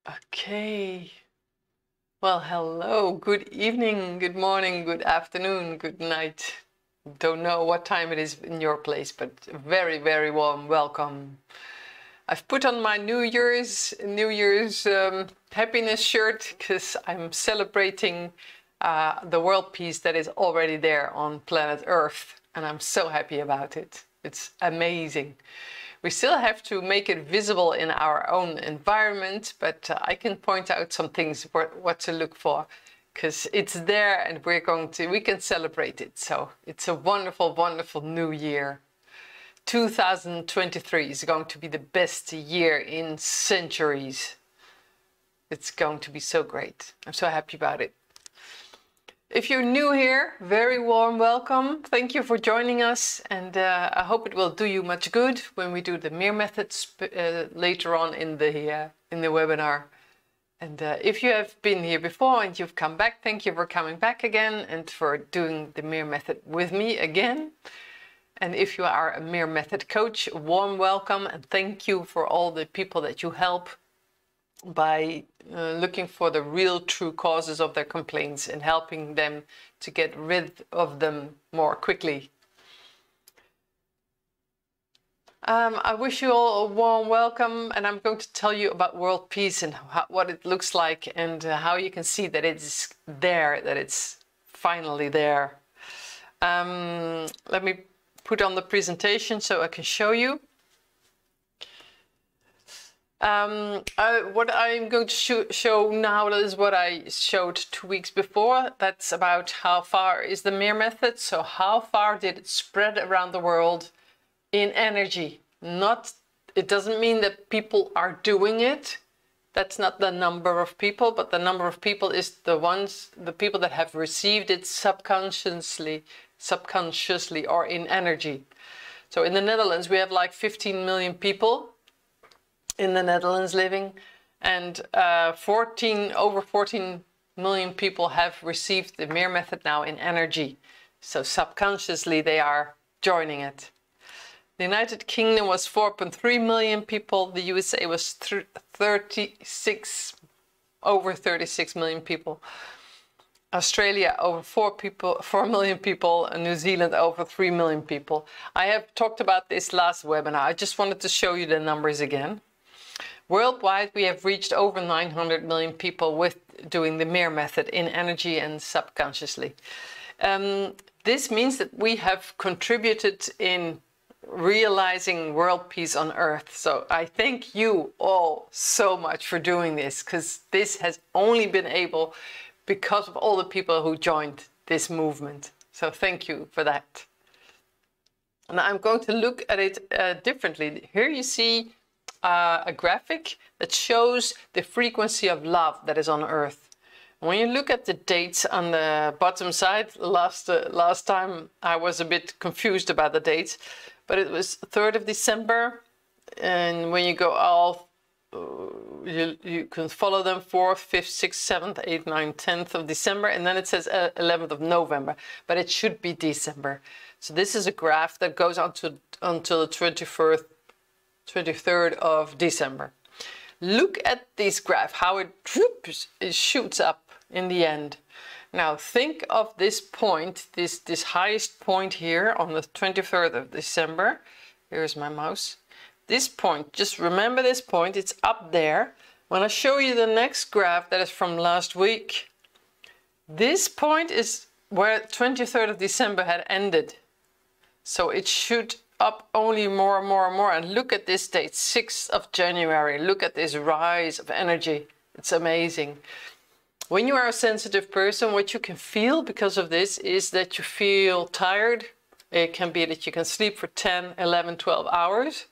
Okay. Well, hello, good evening, good morning, good afternoon, good night. Don't know what time it is in your place, but very, very warm welcome. I've put on my New Year's happiness shirt because I'm celebrating the world peace that is already there on planet Earth, and I'm so happy about it. It's amazing. We still have to make it visible in our own environment, but I can point out some things what to look for, because it's there and we can celebrate it. So it's a wonderful, wonderful new year. 2023 is going to be the best year in centuries. It's going to be so great. I'm so happy about it. If you're new here, very warm welcome. Thank you for joining us, and I hope it will do you much good when we do the MIR-Method later on in the webinar. And if you have been here before and you've come back, thank you for coming back again and for doing the MIR-Method with me again. And if you are a MIR-Method coach, a warm welcome, and thank you for all the people that you help by looking for the real true causes of their complaints and helping them to get rid of them more quickly. I wish you all a warm welcome, and I'm going to tell you about world peace and what it looks like, and how you can see that it's there, that it's finally there. Let me put on the presentation so I can show you. What I'm going to show now is what I showed 2 weeks before. That's about how far is the MIR-Method. So how far did it spread around the world in energy? It doesn't mean that people are doing it. That's not the number of people, but the number of people is the people that have received it subconsciously or in energy. So in the Netherlands, we have like 15 million people in the Netherlands living, and over 14 million people have received the MIR-Method now in energy. So subconsciously they are joining it. The United Kingdom was 4.3 million people. The USA was over 36 million people. Australia over 4 million people, and New Zealand over 3 million people. I have talked about this last webinar. I just wanted to show you the numbers again. Worldwide, we have reached over 900 million people with doing the MIR-Method in energy and subconsciously. This means that we have contributed in realizing world peace on Earth. So I thank you all so much for doing this, because this has only been able because of all the people who joined this movement. So thank you for that. And I'm going to look at it differently. Here you see a graphic that shows the frequency of love that is on Earth. When you look at the dates on the bottom side, last time I was a bit confused about the dates, but it was 3rd of December, and when you go all, you can follow them 4th, 5th, 6th, 7th, 8th, 9th, 10th of December, and then it says 11th of November, but it should be December. So this is a graph that goes on until the 23rd of December. Look at this graph, how it shoots up in the end. Now think of this point, this highest point here on the 23rd of December. Here's my mouse. This point, just remember this point, it's up there. When I show you the next graph that is from last week, this point is where 23rd of December had ended. So it should up only more and more and more. And look at this date, 6th of January. Look at this rise of energy. It's amazing. When you are a sensitive person, what you can feel because of this is that you feel tired. It can be that you can sleep for 10, 11, 12 hours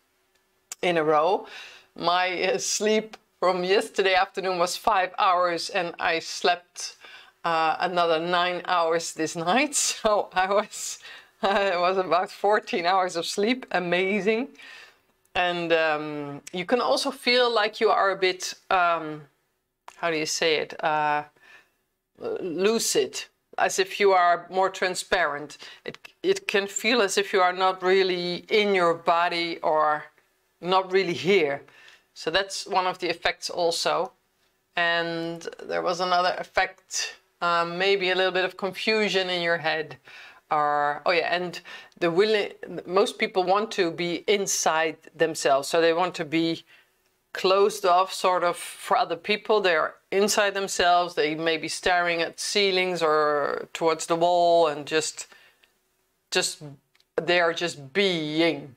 in a row. My sleep from yesterday afternoon was 5 hours, and I slept another 9 hours this night. So it was about 14 hours of sleep, amazing. And you can also feel like you are a bit, how do you say it, lucid, as if you are more transparent. It can feel as if you are not really in your body or not really here. So that's one of the effects also. And there was another effect, maybe a little bit of confusion in your head. Or, oh yeah, and most people want to be inside themselves. So they want to be closed off sort of for other people. They're inside themselves. They may be staring at ceilings or towards the wall and just they are just being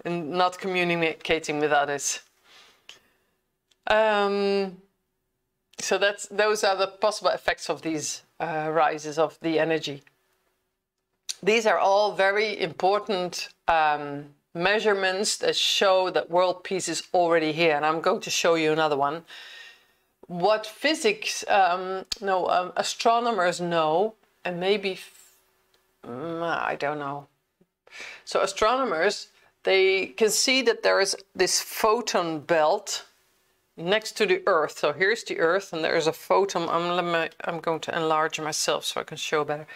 and not communicating with others. So those are the possible effects of these rises of the energy. These are all very important measurements that show that world peace is already here, and I'm going to show you another one. What astronomers know, and maybe I don't know. So astronomers, they can see that there is this photon belt next to the Earth. So here's the Earth, and there's a photon. I'm going to enlarge myself so I can show better.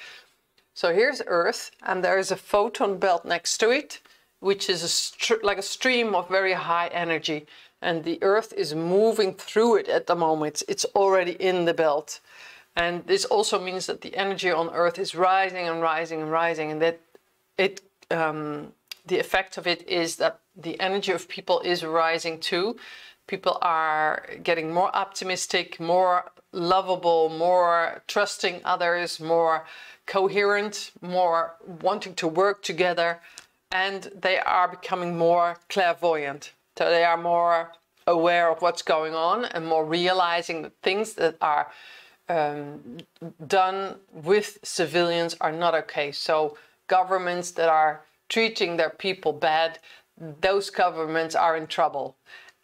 So here's Earth, and there is a photon belt next to it, which is like a stream of very high energy. And the Earth is moving through it at the moment. It's already in the belt. And this also means that the energy on Earth is rising and rising and rising, and that the effect of it is that the energy of people is rising too. People are getting more optimistic, more lovable, more trusting others, more coherent, more wanting to work together, and they are becoming more clairvoyant. So they are more aware of what's going on and more realizing that things that are done with civilians are not okay. So governments that are treating their people bad, those governments are in trouble.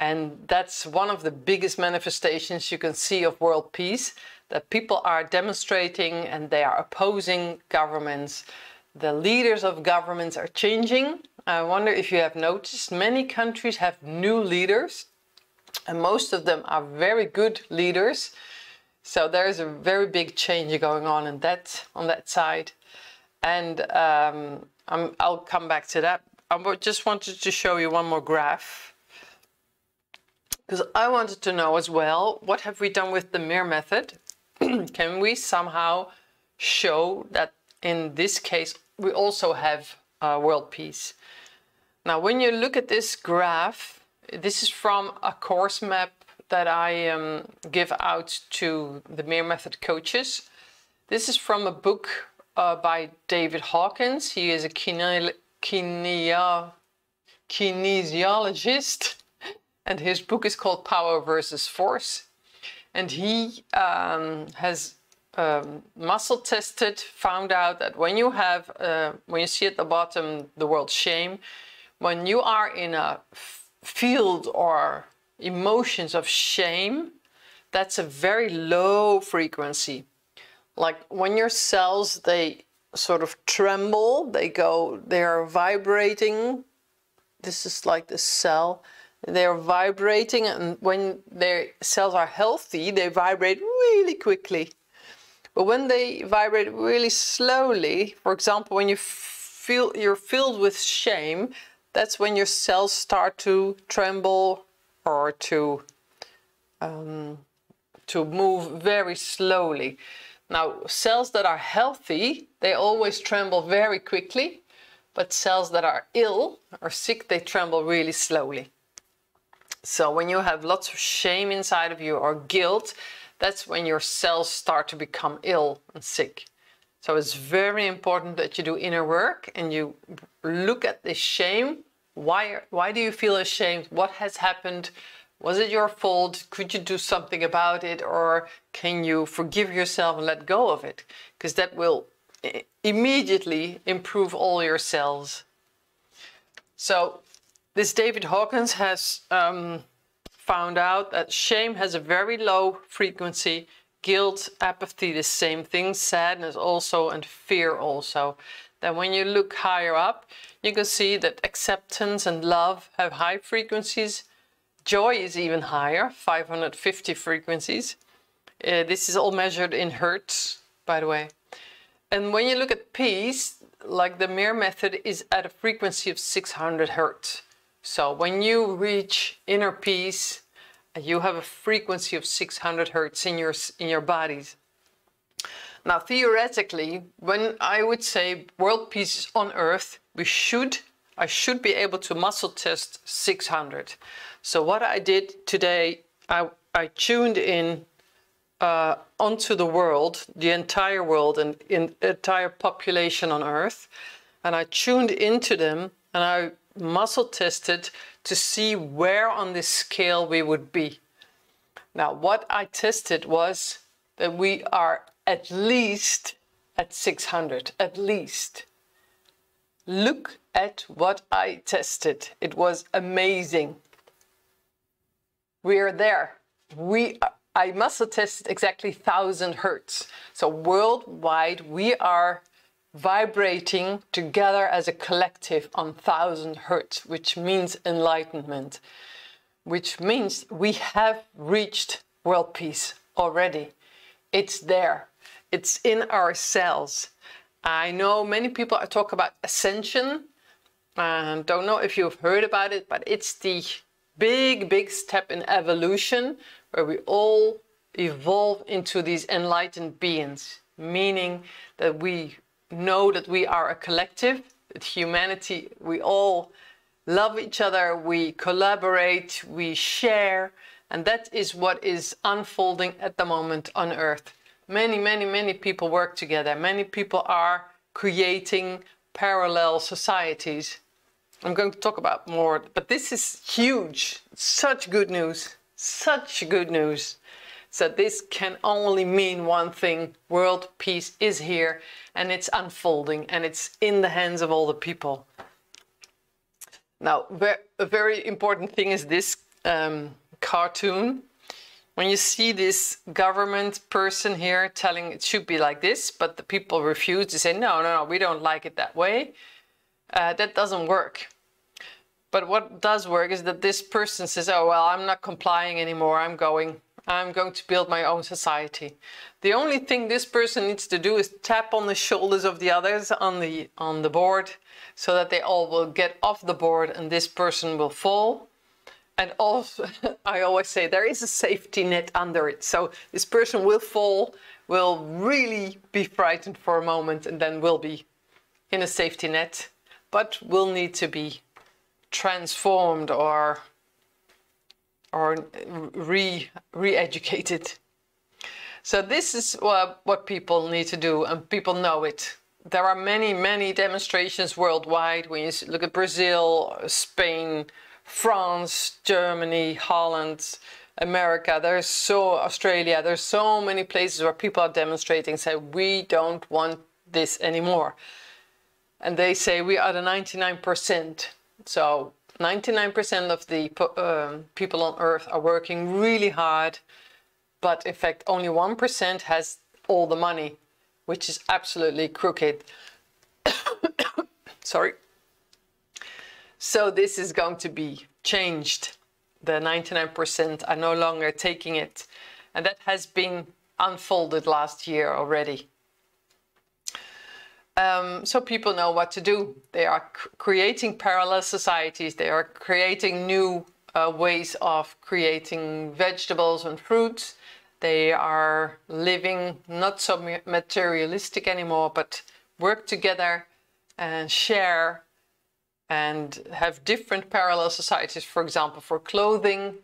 And that's one of the biggest manifestations you can see of world peace, that people are demonstrating and they are opposing governments. The leaders of governments are changing. I wonder if you have noticed, many countries have new leaders, and most of them are very good leaders. So there is a very big change going on in that side. And I'll come back to that. I just wanted to show you one more graph, because I wanted to know as well, what have we done with the MIR-Method? Can we somehow show that in this case we also have world peace? Now, when you look at this graph, this is from a course map that I give out to the MIR-Method coaches. This is from a book by David Hawkins. He is a kinesiologist, and his book is called Power versus Force. And he has muscle tested, found out that when you have, when you see at the bottom the word shame, when you are in a field or emotions of shame, that's a very low frequency. Like when your cells, they sort of tremble, they're vibrating. This is like the cell. They're vibrating, and when their cells are healthy, they vibrate really quickly. But when they vibrate really slowly, for example, when you're filled with shame, that's when your cells start to tremble or to move very slowly. Now, cells that are healthy, they always tremble very quickly, but cells that are ill or sick, they tremble really slowly. So when you have lots of shame inside of you or guilt, that's when your cells start to become ill and sick. So it's very important that you do inner work and you look at this shame. Why do you feel ashamed? What has happened? Was it your fault? Could you do something about it? Or can you forgive yourself and let go of it? Because that will immediately improve all your cells. So this David Hawkins has found out that shame has a very low frequency, guilt, apathy, the same thing, sadness also, and fear also. Then when you look higher up, you can see that acceptance and love have high frequencies. Joy is even higher, 550 frequencies. This is all measured in hertz, by the way. And when you look at peace, like the MIR-Method is at a frequency of 600 hertz. So when you reach inner peace, You have a frequency of 600 hertz in your bodies. Now, theoretically, when I would say world peace is on Earth, I should be able to muscle test 600. So what I did today, I tuned in onto the world, the entire world and entire population on Earth, and I tuned into them and I muscle tested to see where on this scale we would be. Now, what I tested was that we are at least at 600, at least. Look at what I tested. It was amazing. We are there. I muscle tested exactly 1000 hertz. So worldwide, we are vibrating together as a collective on 1000 hertz, which means enlightenment, which means we have reached world peace already. It's there. It's in our cells. I know many people talk about ascension. Don't know if you've heard about it, but it's the big step in evolution where we all evolve into these enlightened beings, meaning that we know that we are a collective, that humanity, we all love each other, we collaborate, we share, and that is what is unfolding at the moment on Earth. Many people work together. Many people are creating parallel societies. I'm going to talk about more, but this is huge. Such good news. Such good news. So this can only mean one thing. World peace is here and it's unfolding and it's in the hands of all the people. Now, a very important thing is this cartoon. When you see this government person here telling it should be like this, but the people refuse to say, no, we don't like it that way. That doesn't work. But what does work is that this person says, oh, well, I'm not complying anymore. I'm going to build my own society. The only thing this person needs to do is tap on the shoulders of the others on the board so that they all will get off the board and this person will fall. And also, I always say there is a safety net under it. So this person will fall, will really be frightened for a moment and then will be in a safety net, but will need to be transformed or re-educated. So this is what people need to do, and people know it. There are many demonstrations worldwide. When you look at Brazil, Spain, France, Germany, Holland, America, Australia, there's so many places where people are demonstrating, say, we don't want this anymore. And they say we are the 99%. So 99% of the people on Earth are working really hard, but in fact only 1% has all the money, which is absolutely crooked. Sorry. So this is going to be changed. The 99% are no longer taking it. And that has been unfolded last year already. So people know what to do. They are creating parallel societies. They are creating new ways of creating vegetables and fruits. They are living not so materialistic anymore, but work together and share and have different parallel societies, for example, for clothing.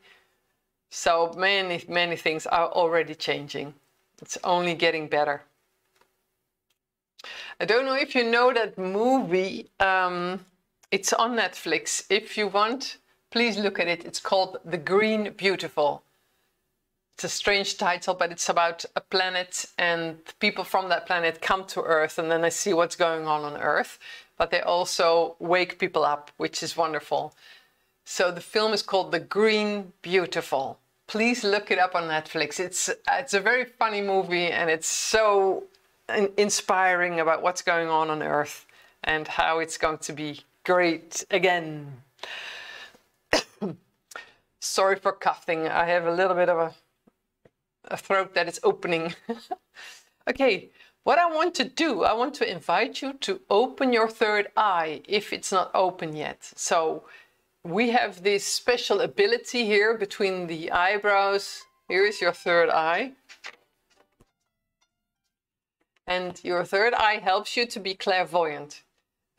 So many things are already changing. It's only getting better. I don't know if you know that movie. It's on Netflix. If you want, please look at it. It's called The Green Beautiful. It's a strange title, but it's about a planet and people from that planet come to Earth and then they see what's going on Earth. But they also wake people up, which is wonderful. So the film is called The Green Beautiful. Please look it up on Netflix. It's a very funny movie and it's so inspiring about what's going on Earth and how it's going to be great again. Sorry for coughing. I have a little bit of a throat that is opening. Okay, what I want to do, I want to invite you to open your third eye if it's not open yet. So we have this special ability here between the eyebrows. Here is your third eye. And your third eye helps you to be clairvoyant.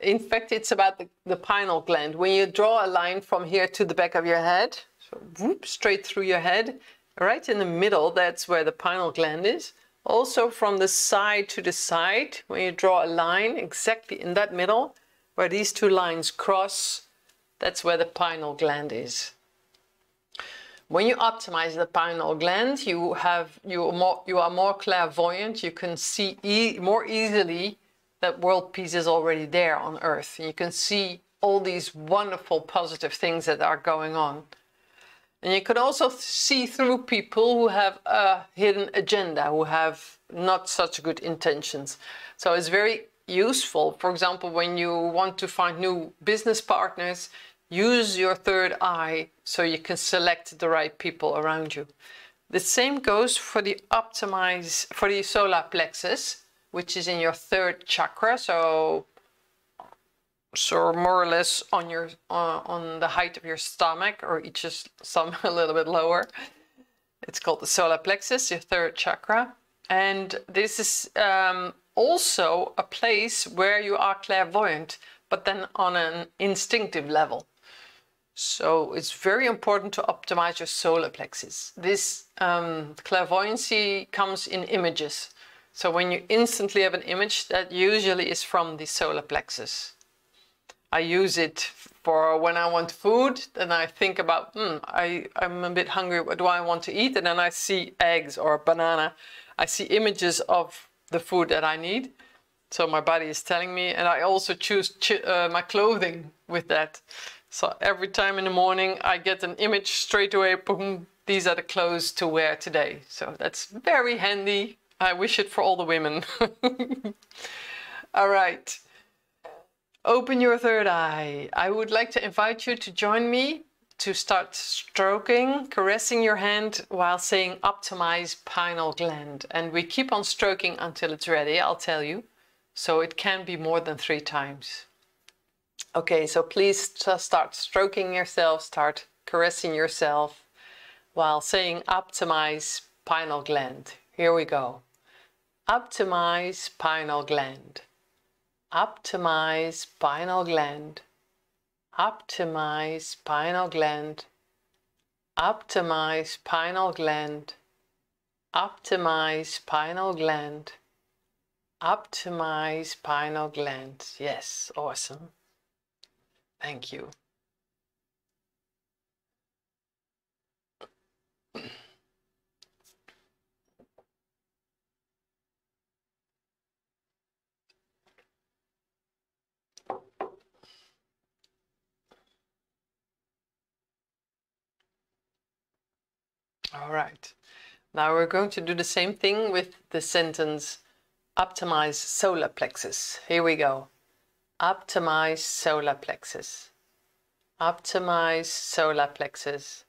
In fact, it's about the pineal gland. When you draw a line from here to the back of your head, so whoop, straight through your head, right in the middle, that's where the pineal gland is. Also from the side to the side, when you draw a line exactly in that middle, where these two lines cross, that's where the pineal gland is. When you optimize the pineal gland, you are more clairvoyant. You can see more easily that world peace is already there on Earth. You can see all these wonderful positive things that are going on. And you can also see through people who have a hidden agenda, who have not such good intentions. So it's very useful. For example, when you want to find new business partners, use your third eye so you can select the right people around you. The same goes for the solar plexus, which is in your third chakra. So more or less on your on the height of your stomach, or just some a little bit lower. It's called the solar plexus, your third chakra, and this is also a place where you are clairvoyant, but then on an instinctive level. So it's very important to optimize your solar plexus. This clairvoyancy comes in images. So when you instantly have an image, that usually is from the solar plexus. I use it for when I want food, then I think about, I'm a bit hungry, what do I want to eat? And then I see eggs or a banana. I see images of the food that I need. So my body is telling me, and I also choose my clothing with that. So every time in the morning I get an image straight away, boom, these are the clothes to wear today. So that's very handy. I wish it for all the women. All right. Open your third eye. I would like to invite you to join me to start stroking, caressing your hand while saying optimize pineal gland. And we keep on stroking until it's ready, I'll tell you. So it can be more than 3 times. Okay, so please start stroking yourself, start caressing yourself while saying optimize pineal gland. Here we go. Optimize pineal gland. Optimize pineal gland. Optimize pineal gland. Optimize pineal gland. Optimize pineal gland. Optimize pineal gland. Yes, awesome. Thank you. All right. Now we're going to do the same thing with the sentence optimize solar plexus. Here we go. Optimize solar plexus. Optimize solar plexus.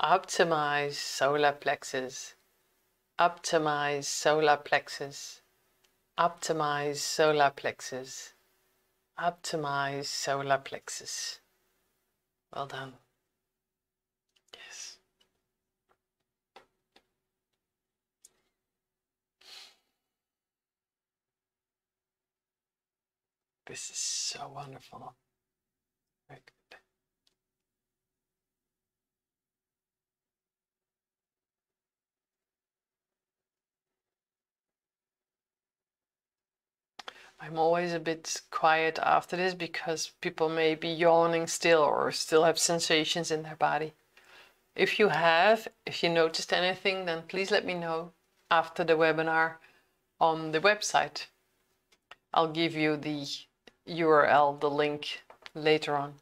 Optimize solar plexus. Optimize solar plexus. Optimize solar plexus. Optimize solar plexus. Well done. Yes. This is so wonderful. Very good. I'm always a bit quiet after this because people may be yawning still or still have sensations in their body. If you noticed anything, then please let me know after the webinar on the website. I'll give you the URL, the link later on.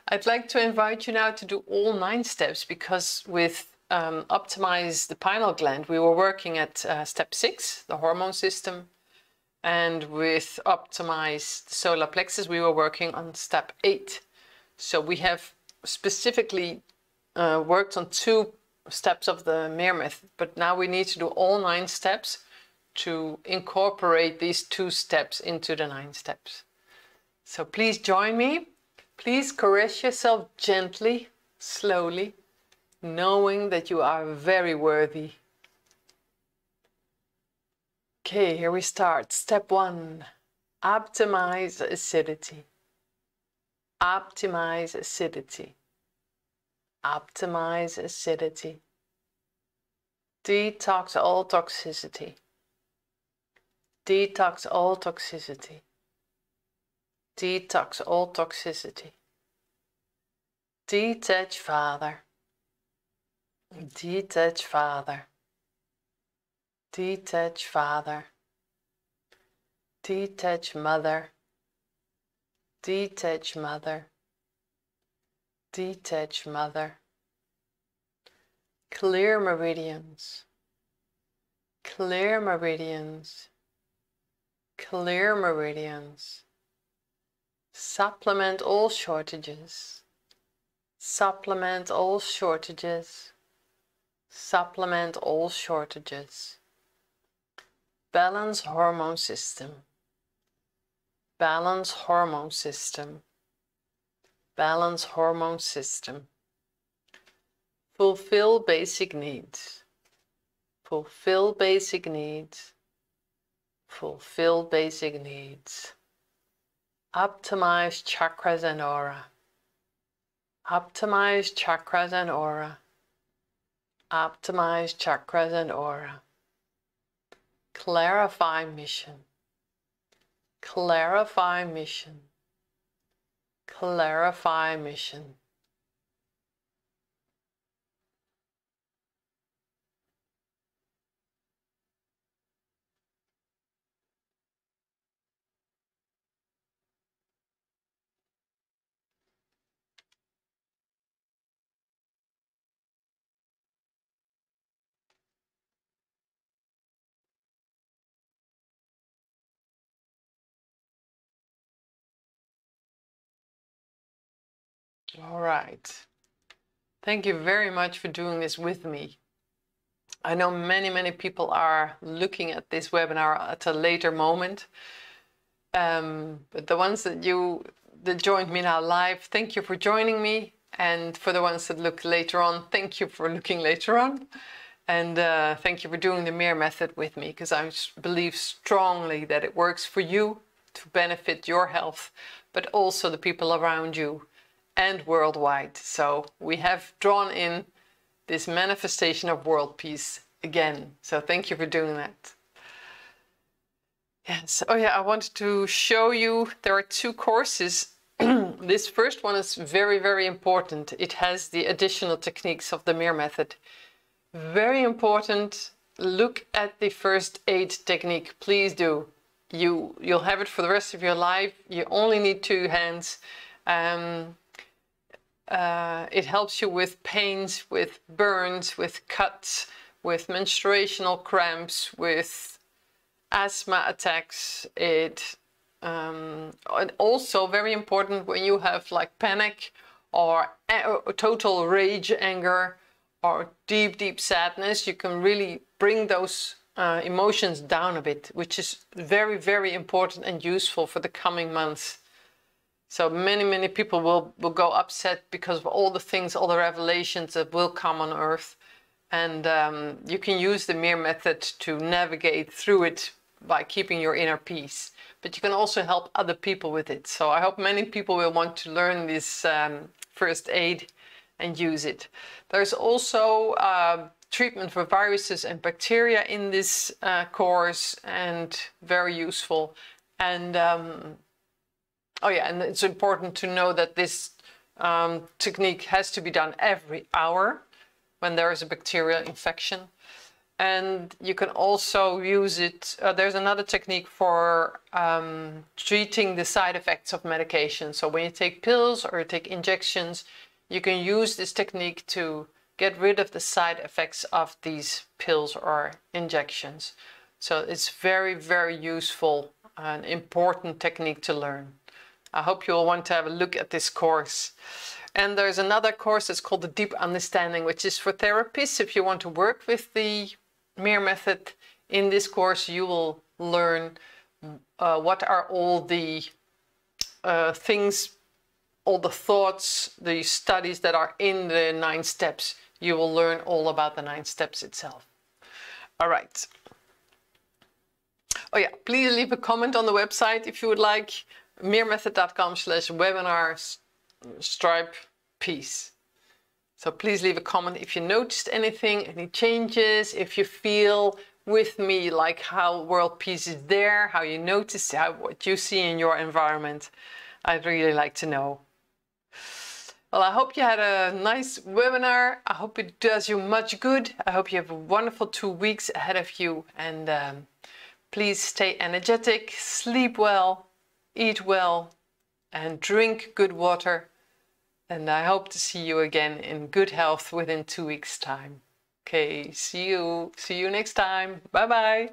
I'd like to invite you now to do all 9 steps, because with optimize the pineal gland, we were working at step 6, the hormone system. And with optimize the solar plexus, we were working on step 8. So we have specifically worked on 2 steps of the MIR-Method, but now we need to do all 9 steps to incorporate these 2 steps into the 9 steps. So please join me. Please caress yourself gently, slowly, knowing that you are very worthy. Okay, here we start. Step 1. Optimize acidity. Optimize acidity. Optimize acidity. Detox all toxicity. Detox all toxicity. Detox all toxicity. Detach father. Detach father. Detach father. Detach mother. Detach mother. Detach mother. Clear meridians. Clear meridians. Clear meridians. Supplement all shortages. Supplement all shortages. Supplement all shortages. Balance hormone system. Balance hormone system. Balance hormone system. Fulfill basic needs. Fulfill basic needs. Fulfill basic needs. Optimize chakras and aura. Optimize chakras and aura. Optimize chakras and aura. Clarify mission. Clarify mission. Clarify mission. All right. Thank you very much for doing this with me. I know many people are looking at this webinar at a later moment. But the ones that joined me now live, thank you for joining me. And for the ones that look later on, thank you for looking later on. And thank you for doing the MIR-Method with me, because I believe strongly that it works for you to benefit your health, but also the people around you and worldwide. So we have drawn in this manifestation of world peace again. So thank you for doing that. Yes. Oh yeah, I wanted to show you, there are 2 courses. This first one is very important. It has the additional techniques of the MIR-Method. Very important. Look at the first aid technique. Please do. You'll have it for the rest of your life. You only need 2 hands. It helps you with pains, with burns, with cuts, with menstruational cramps, with asthma attacks. And also very important when you have like panic or total rage, anger, or deep sadness. You can really bring those emotions down a bit, which is very important and useful for the coming months. So many people will go upset because of all the things, all the revelations that will come on earth. And you can use the MIR-Method to navigate through it by keeping your inner peace. But you can also help other people with it. So I hope many people will want to learn this first aid and use it. There's also treatment for viruses and bacteria in this course, and very useful. And oh yeah, and it's important to know that this technique has to be done every hour when there is a bacterial infection. And you can also use it, there's another technique for treating the side effects of medication. So when you take pills or you take injections, you can use this technique to get rid of the side effects of these pills or injections. So it's very useful and important technique to learn. I hope you'll want to have a look at this course. And there's another course that's called the Deep Understanding, which is for therapists. If you want to work with the MIR-Method, in this course you will learn what are all the things all the thoughts, the studies that are in the 9 steps. You will learn all about the 9 steps itself. All right. Oh yeah, please leave a comment on the website if you would like. MIR-Method.com/webinar/peace. So please leave a comment if you noticed anything, any changes, if you feel with me like how world peace is there, how you notice what you see in your environment. I'd really like to know. Well, I hope you had a nice webinar. I hope it does you much good. I hope you have a wonderful 2 weeks ahead of you. And please stay energetic, sleep well, eat well, and drink good water. And I hope to see you again in good health within 2 weeks' time. Okay, see you next time. Bye-bye.